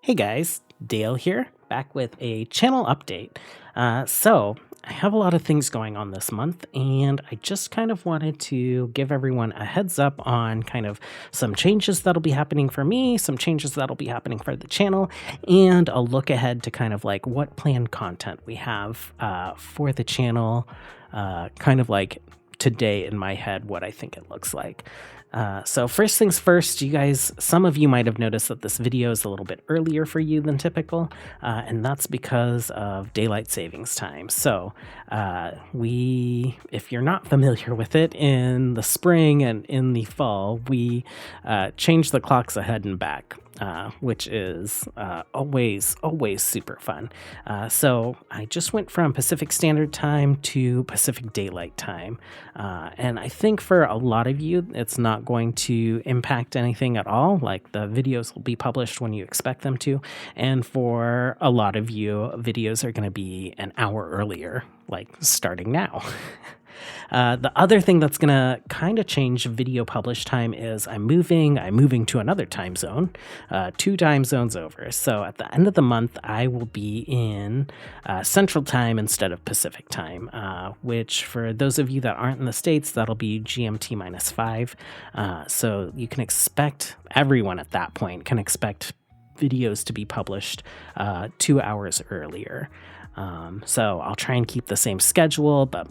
Hey guys, Dale here, back with a channel update. So, I have a lot of things going on this month, and I just kind of wanted to give everyone a heads up on kind of some changes that'll be happening for me, some changes that'll be happening for the channel, and a look ahead to kind of like what planned content we have for the channel, kind of like today in my head, what I think it looks like. So first things first, you guys, some of you might have noticed that this video is a little bit earlier for you than typical, and that's because of daylight savings time. So if you're not familiar with it, in the spring and in the fall, we change the clocks ahead and back. Which is always super fun. So I just went from Pacific Standard Time to Pacific Daylight Time. And I think for a lot of you, it's not going to impact anything at all. Like the videos will be published when you expect them to. And for a lot of you, videos are going to be an hour earlier, like starting now. The other thing that's going to kind of change video publish time is I'm moving to another time zone, 2 time zones over. So at the end of the month, I will be in Central Time instead of Pacific Time, which for those of you that aren't in the States, that'll be GMT -5. So you can expect, everyone at that point can expect videos to be published 2 hours earlier. So I'll try and keep the same schedule, but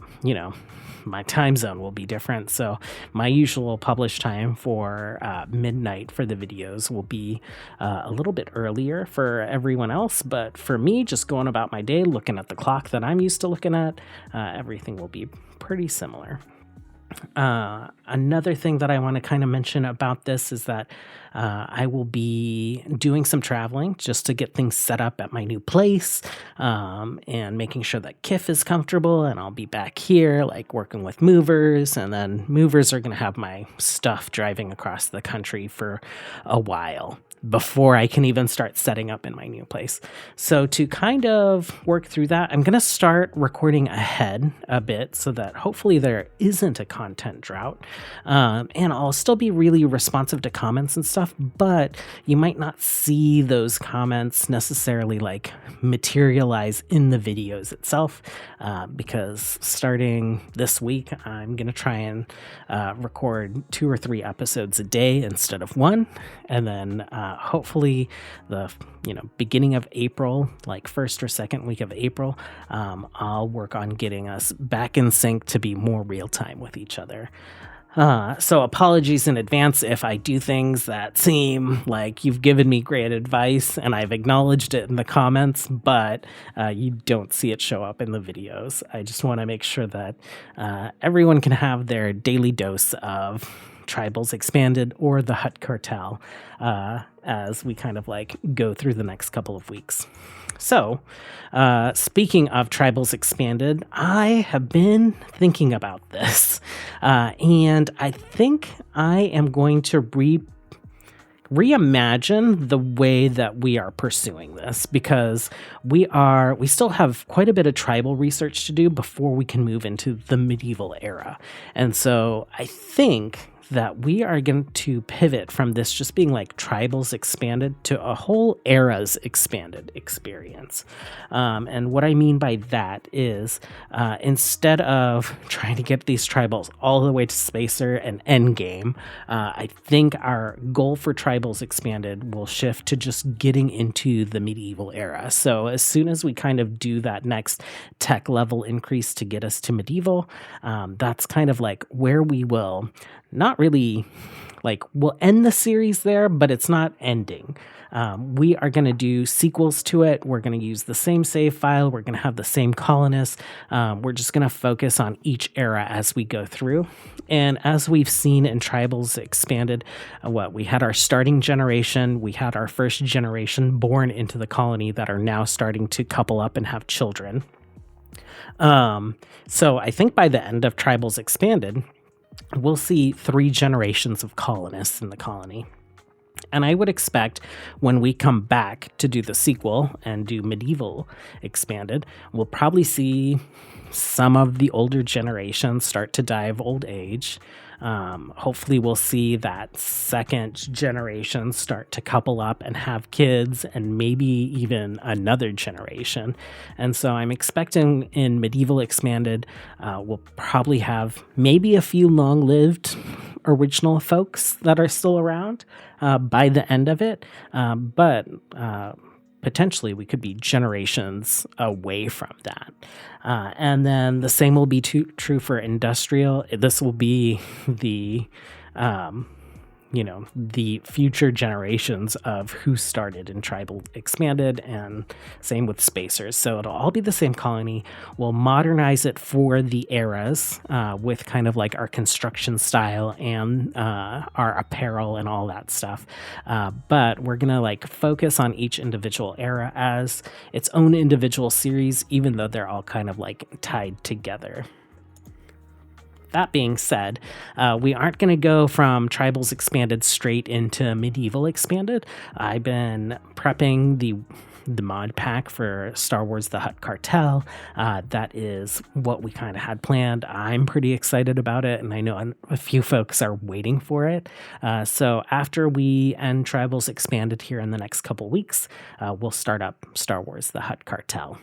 my time zone will be different. So my usual publish time for midnight for the videos will be a little bit earlier for everyone else. But for me, just going about my day, looking at the clock that I'm used to looking at, everything will be pretty similar. Another thing that I want to kind of mention about this is that I will be doing some traveling just to get things set up at my new place, and making sure that Kif is comfortable, and I'll be back here like working with movers, and then movers are going to have my stuff driving across the country for a while before I can even start setting up in my new place. So to kind of work through that, I'm going to start recording ahead a bit so that hopefully there isn't a content drought. And I'll still be really responsive to comments and stuff, but you might not see those comments necessarily like materialize in the videos itself, because starting this week, I'm going to try and record 2 or 3 episodes a day instead of 1. And then hopefully the beginning of April, like 1st or 2nd week of April, I'll work on getting us back in sync to be more real time with each other. So apologies in advance if I do things that seem like you've given me great advice and I've acknowledged it in the comments, but you don't see it show up in the videos. I just want to make sure that everyone can have their daily dose of Tribals Expanded or the Hut Cartel as we kind of like go through the next couple of weeks. So, speaking of Tribals Expanded, I have been thinking about this, and I think I am going to reimagine the way that we are pursuing this, because we still have quite a bit of tribal research to do before we can move into the medieval era. And so I think that we are going to pivot from this just being like Tribals Expanded to a whole Eras Expanded experience. And what I mean by that is instead of trying to get these Tribals all the way to Spacer and Endgame, I think our goal for Tribals Expanded will shift to just getting into the medieval era. So as soon as we kind of do that next tech level increase to get us to medieval, that's kind of like where we will not really, like, we'll end the series there, but it's not ending. We are going to do sequels to it. We're going to use the same save file. We're going to have the same colonists. We're just going to focus on each era as we go through. And as we've seen in Tribals Expanded, we had our starting generation. We had our first generation born into the colony that are now starting to couple up and have children. So I think by the end of Tribals Expanded, we'll see 3 generations of colonists in the colony. And I would expect when we come back to do the sequel and do Medieval Expanded, we'll probably see some of the older generations start to die of old age. Hopefully we'll see that second generation start to couple up and have kids, and maybe even another generation. And so I'm expecting in Medieval Expanded, we'll probably have maybe a few long-lived original folks that are still around by the end of it, but potentially we could be generations away from that. And then the same will be true for industrial. This will be the the future generations of who started in Tribal Expanded, and same with Spacers. So it'll all be the same colony. We'll modernize it for the eras with kind of like our construction style and our apparel and all that stuff. But we're going to like focus on each individual era as its own individual series, even though they're all kind of like tied together. That being said, we aren't going to go from Tribals Expanded straight into Medieval Expanded. I've been prepping the mod pack for Star Wars The Hutt Cartel. That is what we kind of had planned. I'm pretty excited about it, and I know a few folks are waiting for it. So after we end Tribals Expanded here in the next couple weeks, we'll start up Star Wars The Hutt Cartel.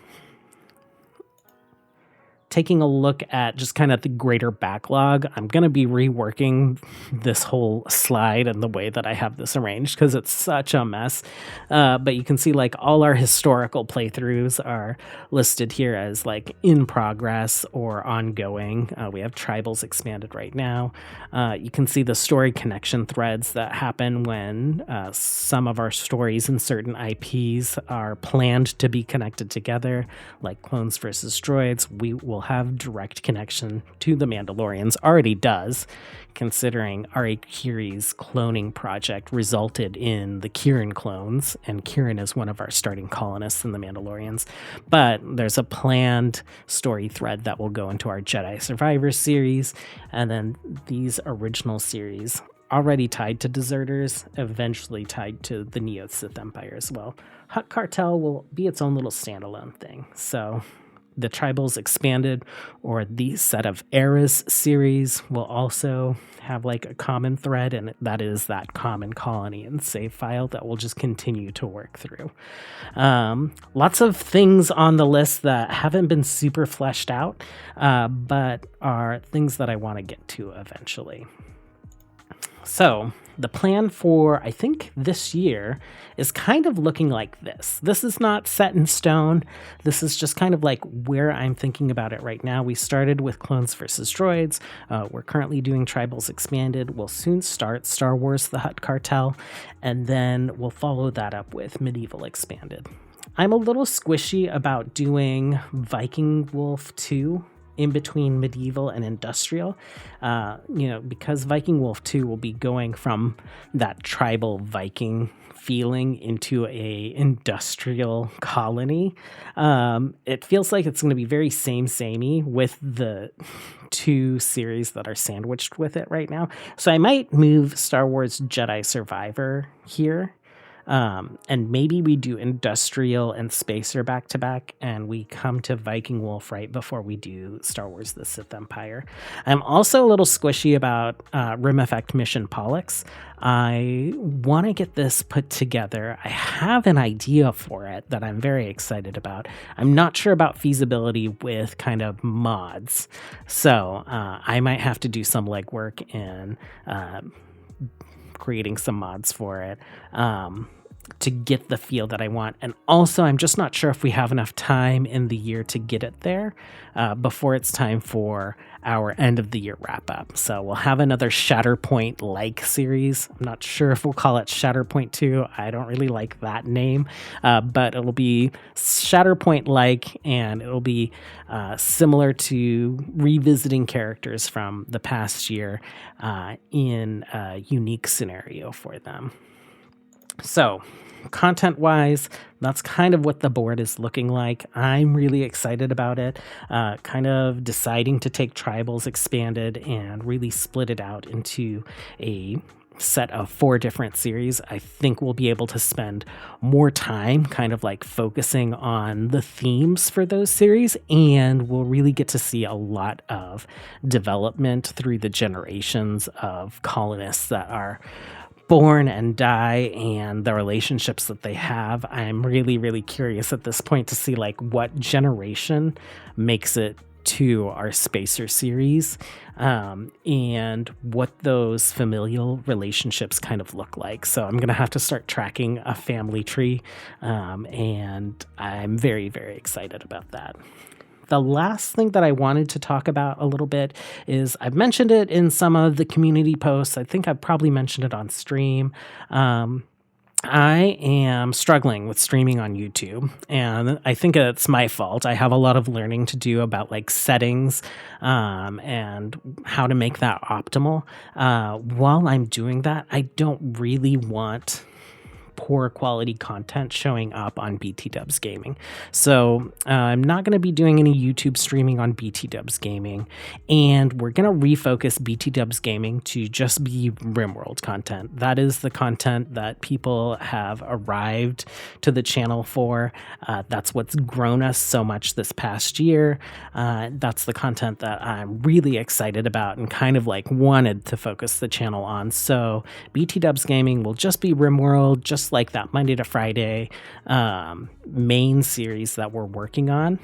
Taking a look at just kind of the greater backlog, I'm going to be reworking this whole slide and the way that I have this arranged because it's such a mess. But you can see like all our historical playthroughs are listed here as like in progress or ongoing. We have Tribals Expanded right now. You can see the story connection threads that happen when some of our stories and certain IPs are planned to be connected together, like Clones versus Droids. We will have direct connection to the Mandalorians, already does, considering Ari Kiri's cloning project resulted in the Kieran clones, and Kieran is one of our starting colonists in the Mandalorians. But there's a planned story thread that will go into our Jedi Survivor series, and then these original series already tied to Deserters, eventually tied to the Neo-Sith Empire as well. Hutt Cartel will be its own little standalone thing. So the Tribals Expanded, or the Set of Eras series, will also have like a common thread, and that is that common colony and save file that we'll just continue to work through. Lots of things on the list that haven't been super fleshed out, but are things that I want to get to eventually. So the plan for, I think, this year is kind of looking like this. This is not set in stone. This is just kind of like where I'm thinking about it right now. We started with Clones versus Droids. We're currently doing Tribals Expanded. We'll soon start Star Wars The Hutt Cartel, and then we'll follow that up with Medieval Expanded. I'm a little squishy about doing Viking Wolf 2 in between medieval and industrial, because Viking Wolf 2 will be going from that tribal Viking feeling into a industrial colony. It feels like it's going to be very samey with the two series that are sandwiched with it right now. So I might move Star Wars Jedi Survivor here. And maybe we do Industrial and Spacer back to back, and we come to Viking Wolf right before we do Star Wars The Sith Empire. I'm also a little squishy about Rim Effect Mission Pollux. I want to get this put together. I have an idea for it that I'm very excited about. I'm not sure about feasibility with kind of mods. So I might have to do some legwork in creating some mods for it. To get the feel that I want. And also, I'm just not sure if we have enough time in the year to get it there before it's time for our end of the year wrap up. So we'll have another Shatterpoint-like series. I'm not sure if we'll call it Shatterpoint 2. I don't really like that name, but it'll be Shatterpoint-like, and it'll be similar to revisiting characters from the past year in a unique scenario for them. So, content-wise, that's kind of what the board is looking like. I'm really excited about it. Kind of deciding to take Tribals Expanded and really split it out into a set of 4 different series, I think we'll be able to spend more time kind of like focusing on the themes for those series, and we'll really get to see a lot of development through the generations of colonists that are born and die and the relationships that they have. I'm really, really curious at this point to see like what generation makes it to our Spacer series, and what those familial relationships kind of look like. So I'm going to have to start tracking a family tree, and I'm very, very excited about that. The last thing that I wanted to talk about a little bit is I've mentioned it in some of the community posts. I think I've probably mentioned it on stream. I am struggling with streaming on YouTube, and I think it's my fault. I have a lot of learning to do about like settings, and how to make that optimal. While I'm doing that, I don't really want poor quality content showing up on BT Dubs Gaming. So I'm not going to be doing any YouTube streaming on BT Dubs Gaming, and we're going to refocus BT Dubs Gaming to just be RimWorld content. That is the content that people have arrived to the channel for. That's what's grown us so much this past year. That's the content that I'm really excited about and kind of like wanted to focus the channel on. So BT Dubs Gaming will just be RimWorld, just like that Monday to Friday main series that we're working on.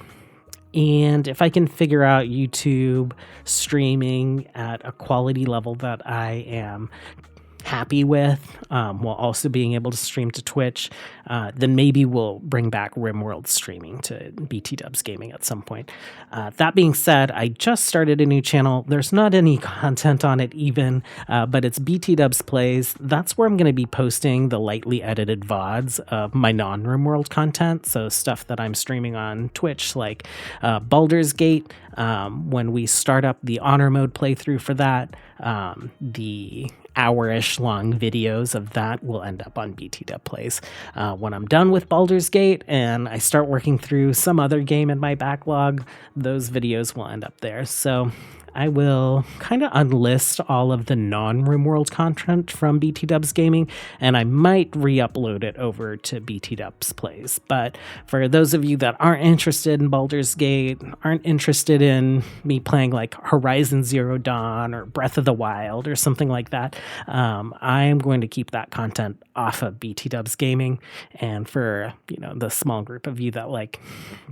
And if I can figure out YouTube streaming at a quality level that I am happy with, while also being able to stream to Twitch, then maybe we'll bring back RimWorld streaming to BT Dubs Gaming at some point. That being said, I just started a new channel. There's not any content on it even, but it's BT Dubs Plays. That's where I'm going to be posting the lightly edited VODs of my non-RimWorld content, so stuff that I'm streaming on Twitch, like Baldur's Gate. When we start up the honor mode playthrough for that, the hour-ish long videos of that will end up on BT Dub Plays. When I'm done with Baldur's Gate and I start working through some other game in my backlog, those videos will end up there. So I will kind of unlist all of the non-RimWorld content from BT Dubs Gaming, and I might re-upload it over to BT Dubs Plays. But for those of you that aren't interested in Baldur's Gate, aren't interested in me playing like Horizon Zero Dawn or Breath of the Wild or something like that, I am going to keep that content off of BT Dubs Gaming. And for, the small group of you that like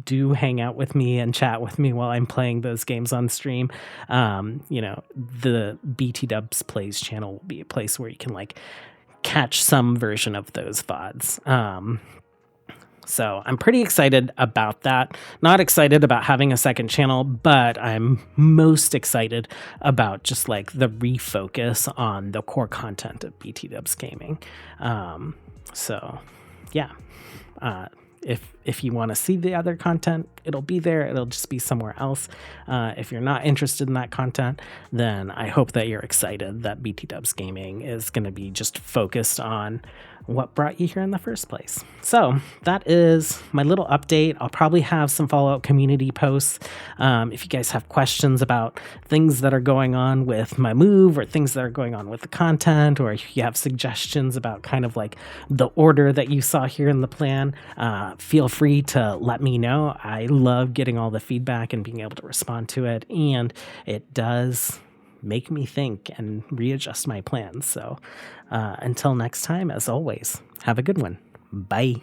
do hang out with me and chat with me while I'm playing those games on stream, the BT Dubs Plays channel will be a place where you can like catch some version of those VODs. So I'm pretty excited about that. Not excited about having a second channel, but I'm most excited about just like the refocus on the core content of BT Dubs Gaming. So yeah. If you want to see the other content, it'll be there. It'll just be somewhere else. If you're not interested in that content, then I hope that you're excited that BT Dubs Gaming is going to be just focused on what brought you here in the first place. So that is my little update. I'll probably have some follow-up community posts. If you guys have questions about things that are going on with my move or things that are going on with the content, or if you have suggestions about kind of like the order that you saw here in the plan, feel free to let me know. I love getting all the feedback and being able to respond to it, and it does make me think and readjust my plans. So until next time, as always, have a good one. Bye.